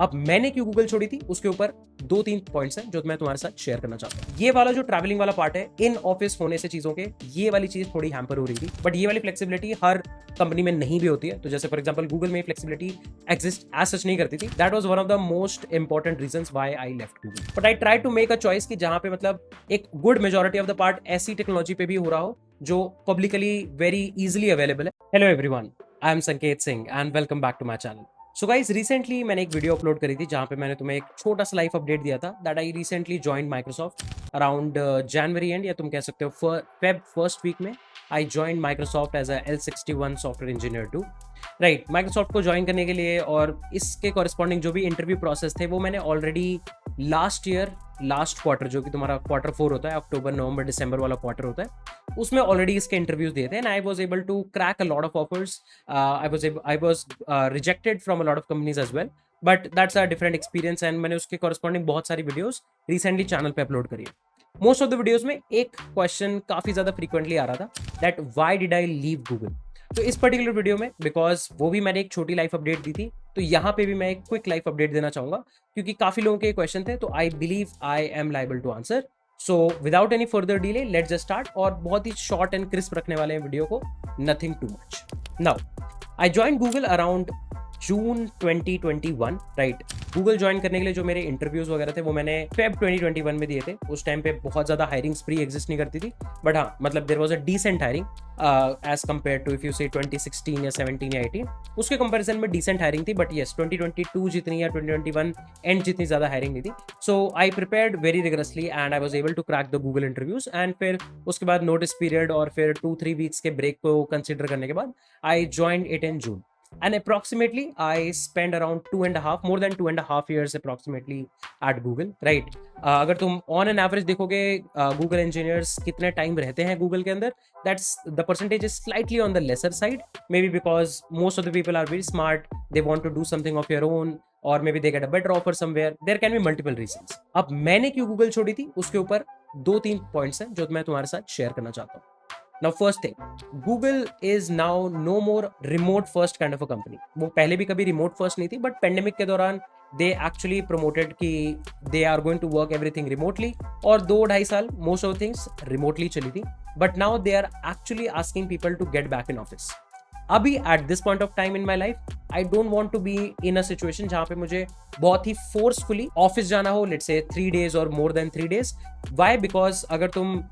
अब मैंने क्यों गूगल छोड़ी थी उसके ऊपर 2-3 पॉइंट्स हैं जो मैं तुम्हारे साथ शेयर करना चाहता हूँ। ये वाला जो ट्रैवलिंग वाला पार्ट है, इन ऑफिस होने से चीजों के, ये वाली चीज थोड़ी हैम्पर हो रही थी, बट ये वाली फ्लेक्सिबिलिटी हर कंपनी में नहीं भी होती है। तो जैसे फॉर एग्जांपल गूगल में फ्लेक्सिबिलिटी एग्जिस्ट एज सच नहीं करती थी। That was one of the most important reasons why I left Google, but I try to make a choice कि जहां पे मतलब एक good majority of the part ऐसी टेक्नोलॉजी पे भी हो रहा हो जो पब्लिकली वेरी इजिली अवेलेबल है। Hello everyone, I am Sanket Singh and welcome back to my channel. So guys, recently मैंने एक वीडियो अपलोड करी थी जहां पे मैंने तुम्हें एक छोटा सा लाइफ अपडेट दिया था that I recently joined Microsoft around January and, या तुम कह सकते हो फेब फर्स्ट वीक में I joined Microsoft as a L61 software engineer two. Right, Microsoft को ज्वाइन करने के लिए और इसके कॉरेस्पॉन्डिंग जो भी इंटरव्यू प्रोसेस थे वो मैंने already last year last quarter, जो कि तुम्हारा Q4 होता है, अक्टूबर नवंबर दिसंबर वाला क्वार्टर होता है, उसमें ऑलरेडी इसके इंटरव्यूज दिए थे and I was able to crack a lot of offers. I was rejected from a lot of companies as well, but that's a different experience and मैंने उसके कॉरेस्पॉन्डिंग बहुत सारी वीडियोस रिसेंटली चैनल पे upload करी है। Most of the videos में एक question काफी ज्यादा फ्रीक्वेंटली आ रहा था, that why did I leave Google. तो इस पर्टिकुलर वीडियो में, बिकॉज वो भी मैंने एक छोटी लाइफ अपडेट दी थी, तो यहाँ पे भी मैं एक क्विक लाइफ अपडेट देना चाहूंगा क्योंकि काफी लोगों के क्वेश्चन थे, तो I believe I am liable to answer. So without any further delay let's just start, और बहुत ही शॉर्ट एंड क्रिस्प रखने वाले हैं वीडियो को, nothing too much. Now I join Google around June 2021। Right, Google join करने के लिए जो मेरे इंटरव्यूज वगैरह थे वो मैंने फेब 2021 में दिए थे। उस टाइम पे बहुत ज्यादा हायरिंग स्प्री एग्जिस्ट नहीं करती थी, बट हाँ मतलब there was a decent hiring as compared to if you say 2016 या 17 या 18, उसके कंपैरिजन में डिसेंट हायरिंग थी। बट यस, 2022 जितनी या 2021 एंड जितनी ज्यादा हायरिंग नहीं थी। So I prepared very rigorously and I was able to crack the Google interviews and फिर उसके बाद नोटिस पीरियड और फिर 2-3 वीक्स के ब्रेक को कंसिडर करने के बाद आई joined it in June. And approximately I spent around 2.5, more than 2.5 years approximately at Google. Right, अगर तुम on an average देखोगे Google engineers कितने टाइम रहते हैं Google के अंदर, that's the percentage is slightly on the lesser side, maybe because most of the people are very smart, they want to do something of their own, or maybe they get a better offer somewhere. There can be multiple reasons. अब मैंने क्यों Google छोड़ी थी उसके ऊपर 2-3 points हैं जो मैं तुम्हारे साथ शेयर करना चाहता हूँ। Now first thing, Google is now no more remote first kind of a company. वो पहले भी कभी remote first नहीं थी, but pandemic के दौरान they actually promoted कि they are going to work everything remotely, और 2-2.5 साल most of the things remotely चली थी, but now they are actually asking people to get back in office. अभी at this point of time in my life, I don't want to be in a situation जहाँ पे मुझे बहुत ही forcefully office जाना हो, let's say 3 days और more than 3 days. Why? Because अगर तुम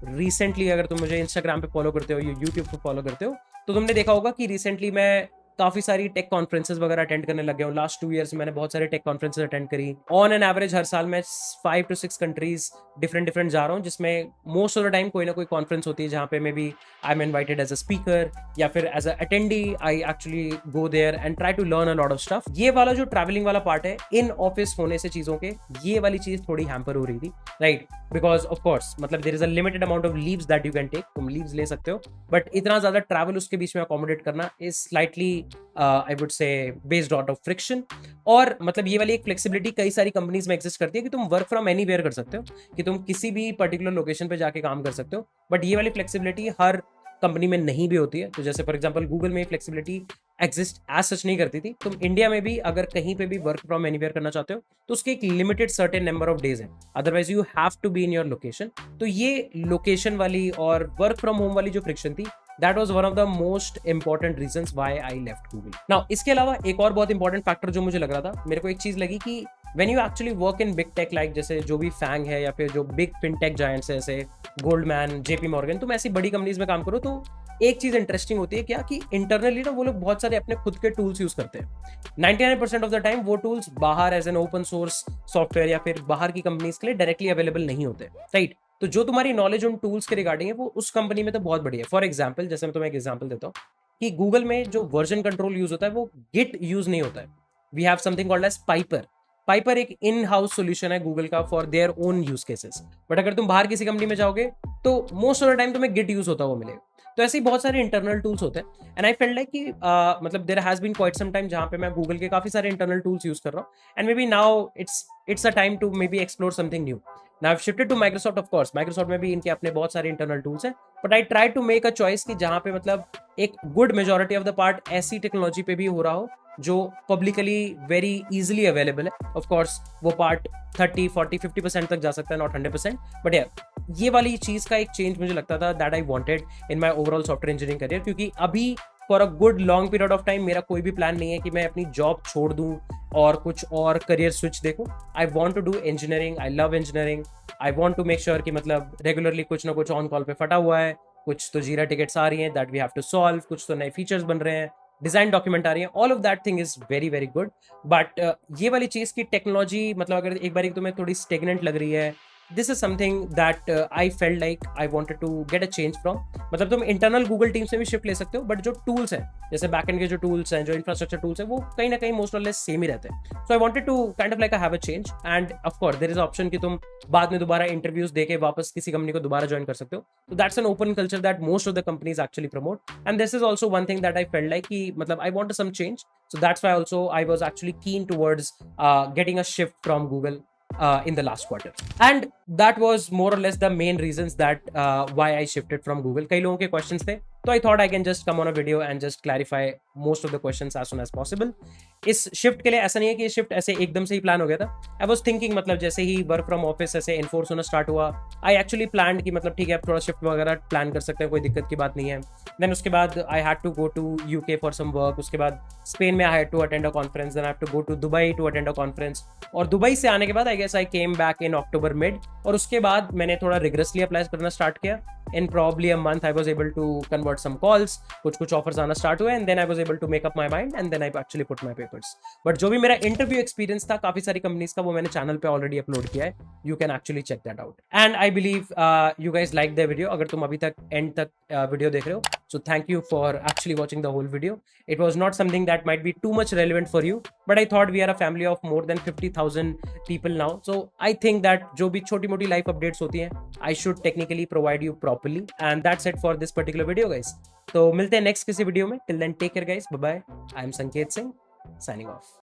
मुझे इंस्टाग्राम पे फॉलो करते हो या यूट्यूब पे फॉलो करते हो, तो तुमने देखा होगा कि रिसेंटली मैं काफी सारी टेक कॉन्फ्रेंसेस वगैरह अटेंड करने लग गया हूँ। लास्ट 2 years में मैंने बहुत सारे टेक कॉन्फ्रेंसेस अटेंड करी। ऑन एन एवरेज हर साल मैं 5 to 6 कंट्रीज डिफरेंट जा रहा हूँ, जिसमें मोस्ट ऑफ द टाइम कोई ना कोई कॉन्फ्रेंस होती है जहाँ पे maybe I am invited as a speaker या फिर as a attendee. I actually go there and try to learn a lot of stuff. ये वाला जो ट्रैवलिंग वाला पार्ट है, इन ऑफिस होने से चीजों के, ये वाली चीज थोड़ी हैम्पर हो रही थी। राइट, बिकॉज ऑफ कोर्स मतलब there is a limited amount of leaves that you can take, तुम लीव्स ले सकते हो, बट इतना ज्यादा ट्रैवल उसके बीच में अकोमोडेट करना is slightly I would say based out of friction. और मतलब ये वाली एक फ्लेक्सिबिलिटी कई सारी कंपनीज में एग्जिस्ट करती है कि तुम वर्क फ्रॉम एनीवेयर कर सकते हो, कि तुम किसी भी पर्टिकुलर लोकेशन पे जाके काम कर सकते हो, बट ये वाली फ्लेक्सिबिलिटी हर कंपनी में नहीं भी होती है। तो जैसे फॉर एग्जांपल गूगल में फ्लेक्सिबिलिटी एग्जिस्ट एज सच नहीं करती थी। तुम इंडिया में भी अगर कहीं पे भी वर्क फ्रॉम एनीवेयर करना चाहते हो तो उसके एक limited certain number of days है, otherwise you have to be in your location. तो ये लोकेशन वाली और वर्क फ्रॉम होम वाली जो फ्रिक्शन थी, that was one of the most important reasons why I left Google. Now इसके अलावा एक और बहुत इंपॉर्टेंट फैक्टर जो मुझे लग रहा था, मेरे को एक चीज लगी कि when you actually work in big tech, like जैसे जो भी फैंग है या फिर जो बिग फिनटेक जायंट्स है जैसे गोल्डमैन, जेपी मॉर्गन, तुम ऐसी बड़ी कंपनीज में काम करो, तो एक चीज इंटरेस्टिंग होती है क्या कि इंटरनली ना वो लोग बहुत सारे अपने खुद के टूल्स यूज करते हैं। 99% ऑफ द टाइम वो टूल्स बाहर as an open source software या फिर बाहर की कंपनीज के लिए डायरेक्टली अवेलेबल नहीं होते। राइट, तो जो तुम्हारी नॉलेज उन टूल्स के रिगार्डिंग है वो उस कंपनी में तो बहुत बढ़िया है। फॉर एग्जाम्पल, जैसे मैं तुम्हें एक एग्जाम्पल देता हूँ कि गूगल में जो वर्जन कंट्रोल यूज होता है वो गिट यूज नहीं होता है। We have something called as Piper. Piper एक इन हाउस सोल्यूशन है गूगल का for their own use cases, but अगर तुम बाहर किसी कंपनी में जाओगे तो मोस्ट ऑफ द टाइम तुम्हें गिट यूज होता हुआ मिलेगा। तो ऐसे ही बहुत सारे इंटरनल टूल्स होते हैं एंड आई फेल्ट लाइक कि मतलब there has been quite some time जहां पे मैं गूगल के काफी सारे इंटरनल टूल्स यूज कर रहा हूँ and maybe now it's a time to maybe explore something new. Now I shifted to Microsoft. Of course Microsoft में भी इनके अपने बहुत सारे इंटरनल टूल्स हैं, but I try to make a choice कि जहां पे मतलब एक good majority of the part ऐसी टेक्नोलॉजी पे भी हो रहा हो जो पब्लिकली वेरी इजीली अवेलेबल है। ऑफ कोर्स वो पार्ट 30, 40, 50% तक जा सकता है, नॉट 100%, बट यार ये वाली चीज का एक चेंज मुझे लगता था that I wanted in my overall software engineering career, क्योंकि अभी for a good long period of time मेरा कोई भी प्लान नहीं है कि मैं अपनी जॉब छोड़ दूं और कुछ और करियर स्विच देखूं। I want to do engineering, I love engineering, I want to make sure कि मतलब रेगुलरली कुछ ना कुछ ऑन कॉल पे फटा हुआ है, कुछ तो जीरा टिकट्स आ रही हैं that we have to solve, कुछ तो नए फीचर्स बन रहे हैं, डिजाइन डॉक्यूमेंट आ रही है, all of that thing is very very good. But ये वाली चीज की टेक्नोलॉजी मतलब अगर एक बार तुम्हें थोड़ी स्टेगनेंट लग रही है, this is something that I felt like I wanted to get a change from. मतलब तुम इंटरनल गूगल टीम से भी शिफ्ट ले सकते हो, बट जो टूल्स हैं जैसे बैकएंड के जो टूल्स हैं, जो इंफ्रास्ट्रक्चर टूल्स हैं, वो कहीं ना कहीं मोस्ट और लेस सेम ही रहते हैं। So I wanted to kind of like have a change, and of course there is option कि तुम बाद में दोबारा इंटरव्यूज देके वापस किसी कंपनी को दोबारा ज्वाइन कर सकते हो। तो that's an open culture that most of the companies actually promote, and this is also one thing that I felt like कि मतलब I want some change. So that's why also I was actually keen towards getting a shift from Google in the last quarter, and that was more or less the main reasons that why I shifted from Google. कई लोगों के questions थे, तो I thought I can just come on a video and just clarify most of the questions as soon as possible. इस shift के लिए ऐसा नहीं है कि ये शिफ्ट ऐसे एकदम से ही प्लान हो गया था। आई वॉज थिंकिंग मतलब जैसे ही वर्क फ्रॉम ऑफिस ऐसे इन्फोर्स होना स्टार्ट हुआ, आई एक्चुअली प्लान कि मतलब ठीक है अब थोड़ा शिफ्ट वगैरह प्लान कर सकते हैं, कोई दिक्कत की बात नहीं है। देन उसके बाद I had to go to UK for some work, उसके बाद स्पेन में I had to attend a conference, then I have to go to Dubai to attend a conference, और दुबई से आने के बाद I guess I came back in October mid, और उसके बाद मैंने थोड़ा रिग्रेसली अप्लाई करना स्टार्ट किया। In probably a month I was able to convert some calls, कुछ ऑफर्स आना स्टार्ट हुए, and then I was able to make up my mind and then I actually put my papers. But जो भी मेरा interview experience था काफी सारी companies का, वो मैंने चैनल पे ऑलरेडी अपलोड किया है, you can actually check that out. And I believe you guys like the video, अगर तुम अभी तक एंड तक वीडियो देख रहे हो, so thank you for actually watching the whole video. It was not something that might be too much relevant for you, but I thought we are a family of more than 50,000 people now, so I think that जो भी छोटी मोटी life updates होती हैं I should technically provide you properly, and that's it for this particular video guys. तो मिलते हैं next किसी वीडियो में, till then take care guys, bye bye. I am Sanket Singh signing off.